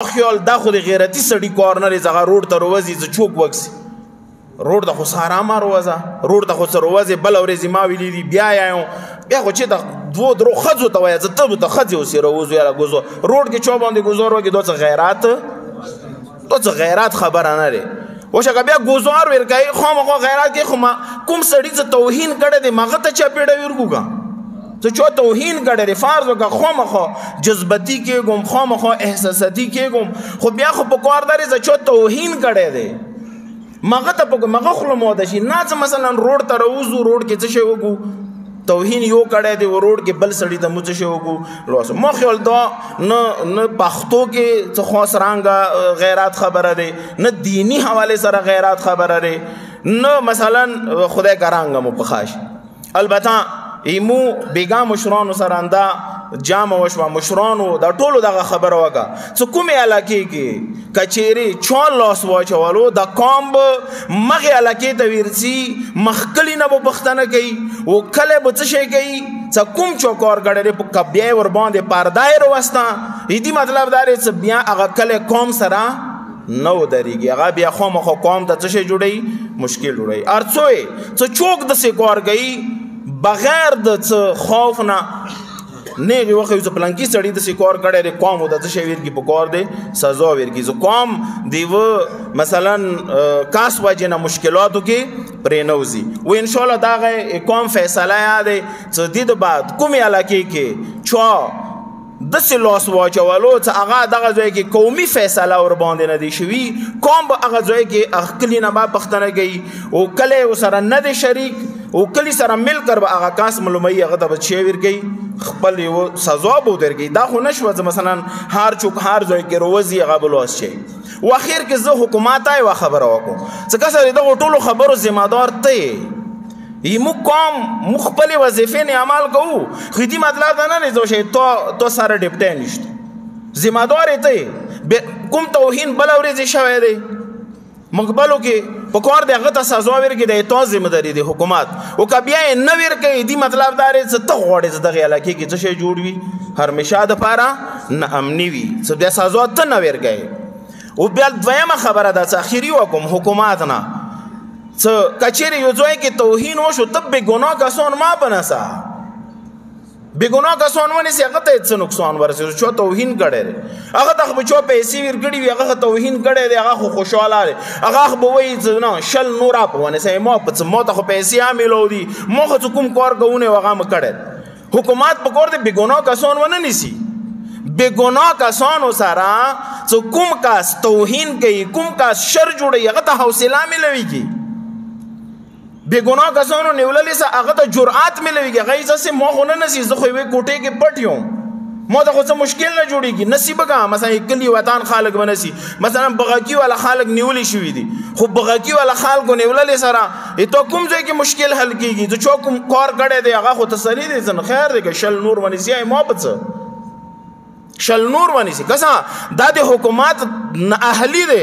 خیال دا خو د غیرتی سړي کار نه دی چې هغه روډ ته روځي چې چوک وکسي روډ ته خو سارا ما روځه روډ ته خو څه روځي بله ورځې ما ویلي دي بیا یم بیا خو چې د دوو درو ښځو ته وایه چې ته به د ښځې اوسې روځو یاره ګوزو روډ کې چا باندې ګوزار وکړي دا څه غیرات خبره نه دی اوس هغه بیا ګوزار ورکوي خامخا غیرات کې خو کوم سړي چې توهین کړی دی هغه ته چاپېړه ورکوږه تو چو توهین کړی دی فرض وکړه خامخا جذبتي کېږم خامخا احساساتي کېږم خو بیا خو په کار دی چې چو توهین کړی دی مغه ته مغه خوله موده شي نه چې مثلا روډ ته راوځو روډ کې څه شی وکړو توهین یو کړی دی روډ کې بل سړي ته مو څه شی وکړو لوس ما خیال دا نه پښتو کې څه خاص رنګه غیرات خبره دی نه دینی حواله سره غیرات خبره دی نه مثلا خدای ګرانګه مو پخاش البته ایمو بیگا مشرانو سراندا جام وشوا مشرانو دا ټولو دغه خبره وکړه چې کومې علاقې کې کچېرې چون لاس واچولو د قوم مغې علاقې ته ورځي مخکلي نه به پوښتنه کوي او کله به څه شی کوي چې کوم چوکار ګډرې په بیا ورباندې پرده یې راوسته دې مطلب دا دی چې بیا هغه کله قوم سره نه ودرېږي هغه بیا خامخا قوم ته څه شی جوړوي مشکل جوړوي ارڅوی چې چوک داسې کار کوي بغیر د خوف نه نیغې وخوي چې پلانکي سړي داسې کار کړی دی قوم ورته څه شی ورکړي په کار دی سزا ورکړي چې قوم دیوه مثلا کاس وجې نه مشکلاتو کې پرې نه وځي و انشاءالله دغه قوم فیصله یاد دی چې دې د بعد کومې علاقې کې چا داسې لاس واچولو چې هغه دغه ځای کې قومي فیصله ورباندې نه دی شوي قوم به هغه ځای کې کلي نه به پوښتنه کوي او کلی ورسره نه دی شریک او کلی سره مل کر به هغه کاس معلوموي هغه ته به څه ورکوي خپل یو سزا به ورکوي دا خو نه شوه چې مثلا هر چوک هر ځای کې روځي هغه به لوس شي و اخر کې زه حکومت ته یوه خبره وکړو چې که سړی دغو ټولو خبرو ذمهدار ته یې موږ قوم موږ خپلې وظیفې نه عمل کوو خو دې مطلب دا نه دی چې تو سره ډپټی نشته ذمهدار یې ته یې کوم توهین بله ورځې شوی دی مقبلو کې په کار دی هغه ته سزا ورکړي د تا ذمهداري دی حکومت او که بیا یې نه ورکوي دې مطلب دا دی چې ته غواړې چې دغې علاقې کې څه شی جوړ وي همیشه دپاره نه امني وي چې بیا سزا ته نه ورکوي او بیا دویمه خبره ده چې اخري وکړم حکومت نه څه کچېرې یو ځای کې توهین وشو ته بېګناه کسان ما بنسه بېګناه کسان ونیسي هغه ته څه نقصان ورسېږي چا توهین کړی دی هغه ته خو به چا پیسې ورکړي وي هغه توهین کړی دی هغه خو خوشحاله دی هغه خو به وایي چې نه شل نوره په ونیسئ ما ته خو پیسې هم میلو دي ما خو څه کوم کار کوونی و هغه مې کړی حکومت په کار دی بېګناه کسان ونه نیسي بېګناه کسانو سره چې کوم کس توهین کوي کوم کس شر جوړوي هغه ته حوصله میلویږي بېګناه کسانو نیوللی سه هغه ته جرأت میلویږي هغه یې ځسې ما خو نه نسي زه خو یوې کوټې کې پټ یم ما ته خو څه مشکل نه جوړېږي نسي به که مثلا کلي وطن خلک به نسي مثلا بغاکي والا خلک نیولی شوي دي خو بغاکي والا خلکو نیوللی سره ته کوم ځای کې مشکل حل کېږي ته چا کوم کار کړی دی هغه خو تسلي دی ځنه خیر دی که شل نور ونیسي ما به څه شل نور ونیسي که څه دا د حکومت نااهلي دی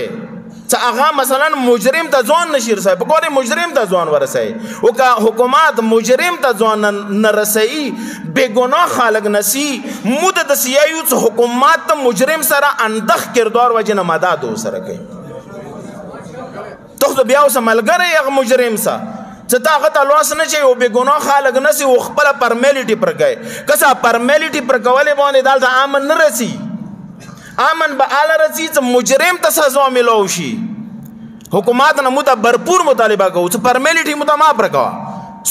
چې هغه مثلا مجرم ته ځان نشي رسوي په کار مجرم ته ځان ورسوي او که حکومت مجرم ته ځان نه رسوي بېګناه خلک نسي موږ داسې یایو چې حکومت ته مجرم سره اندخ کردار وجې نه مدد ورسره کوي ته خو بیا اوسه ملګری هغه مجرم سه چې ته هغه ته لاس نه چوي او بېګناه خلک نسي او خپله پرمیلیټي پر کوي که څه پرمیلیټي پر کولې باندې دلته امن نه رسي امن به اله رسي چې مجرم ته سزا میلاو شي حکومت نه موږ ته भरपूर مطالبه کوو چې پرمیلیټي موږ ته معاف راکوه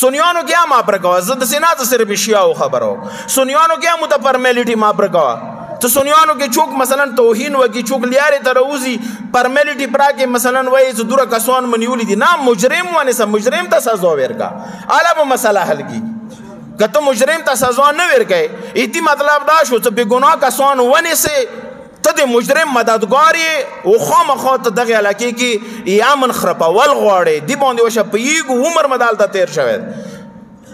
سنیانو کې هم معاف راکوه زه داسې نه چې صرف شیعو خبره وم سنیانو کې هم موږ ته پرمیلیټي معاف راکوه چې سنیانو کې چوک مثلا توهین وکړي چوک لیارې ته راوځي پرمیلیټي پر راکړي مثلا وایي چې دوره کسان مو نیولي دي نه مجرم ونیسه مجرم ته سزا ورکړه اله به مسله حل کېږي که ته مجرم ته سزا نه ورکوې دې مطلب دا شو چې بېګناه کسان ونیسې ته د مجرم مددګار یې او خامخا ته دغې علاقې کې امن خرپول غواړې دې باندې وشه په یږو عمر مو دلته تېر شوی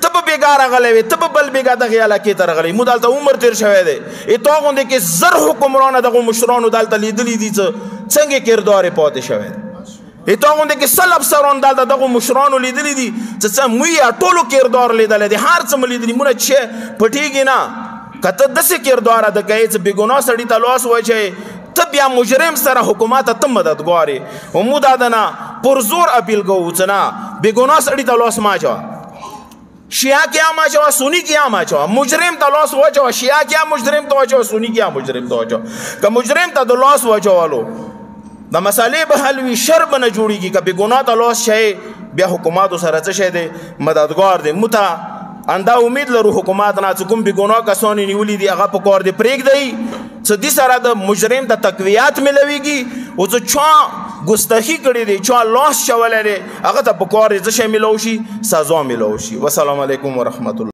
ته به بېګا راغلی وې ته به بل بېګا دغې علاقې ته راغلی مو دلته عمر تېر شوی دی تا غوندې کې زر حکمرانه دغو مشرانو دلته لیدلي دي چې څنګه کردار یې پاتې شوی دی تا غوندې کې سل افسران دلته دغو مشرانو لیدلي دي چې موږ یې ټولو کردار لیدلی دی هر څه مو لیدلي مونږ چې پټېږي نه که ته داسې کردار ادا کوې چې بېګناه سړي ته لاس واچوې ته بیا مجرم سره حکومت ته مددگار یې او موږ دا د نه پرزور اپیل کوو چې نه بېګناه سړي ته لاس مه اچوه شیعه کې هم اچوه سني کې هم اچوه مجرم ته لاس واچوه شیعه کې هم مجرم ته واچوه سني کې هم مجرم ته واچوه که مجرم ته د لاس واچولو د مسالې به حل وي شر به نه جوړېږي که بېګناه ته لاس شی بیا حکوماتو سره څه شی دی مددګار دی موږ ته اندا امید لرو حکومت نه چې کوم بېګناه کسان یې نیولي دي هغه په کار دی پرېږدئ چې دې سره د مجرم ته تقویات میلویږي او چې چا ګستاخي کړې دی چا لاس چولی دی هغه ته په کار دی څه شی میلو شي سزا میلو شي والسلام علیکم ورحمت الله